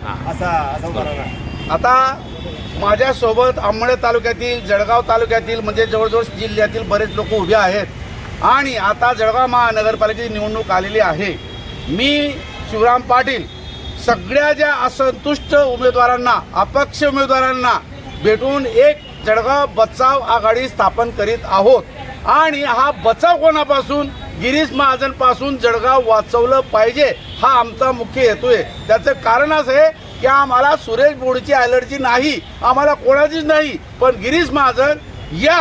असा उदाहरण आहे। आता माझ्यासोबत अंमळे तालुक्यातील, जळगाव तालुक्यातील म्हणजे जवळजवळ जिल्ह्यातील बरेच लोक उभे आहेत आणि आता जळगाव महानगरपालिकेची निवडणूक आलेली आहे। मी शिवराम पाटील सगळ्या ज्या असंतुष्ट उमेदवारांना, अपक्ष उमेदवारांना भेटून एक जळगाव बचाव आघाडी स्थापन करीत आहोत आणि हा बचाव कोणापासून? गिरीश महाजनपासून जळगाव वाचवलं पाहिजे हा आमचा मुख्य हेतू आहे। त्याचं कारण असं आहे की आम्हाला सुरेश बोडची ॲलर्जी नाही, आम्हाला कोणाचीच नाही, पण गिरीश महाजन या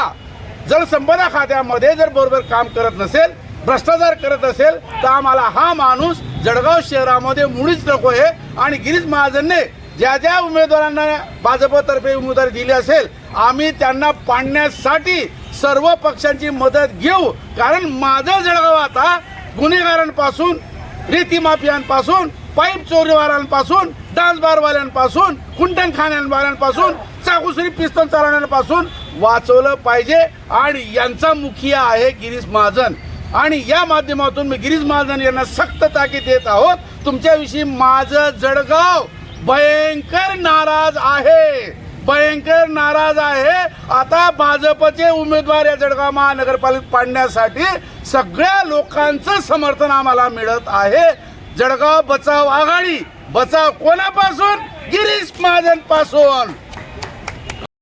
जलसंपदा खात्यामध्ये जर बरोबर काम करत नसेल, भ्रष्टाचार करत असेल तर आम्हाला हा माणूस जळगाव शहरामध्ये मुळीच नको आहे। आणि गिरीश महाजनने ज्या ज्या उमेदवारांना भाजपतर्फे उमेदवारी दिली असेल आम्ही त्यांना पाडण्यासाठी सर्व पक्षांची मदत घेऊ, कारण माझं जळगाव आता गुन्हेगारांपासून, रेती माफियांपासून, पाईप चोरीवाल्यांपासून, डान्स बारवाल्यांपासून, कुंटण खाण्यावाल्यांपासून, चाकूसरी पिस्तूल चालवण्यापासून वाचवलं पाहिजे आणि यांचा मुखिया आहे गिरीश महाजन। आणि या माध्यमातून मी गिरीश महाजन यांना सक्त ताकीद देत आहोत, तुमच्याविषयी माझं जळगाव भयंकर नाराज आहे, भयंकर नाराज आहे। आता भाजपचे उमेदवार या जळगाव महानगरपालिकेत पाडण्यासाठी सगळ्या लोकांचं समर्थन आम्हाला मिळत आहे। जळगाव बचाव आघाडी, बचाव कोणापासून? गिरीश महाजन पासून।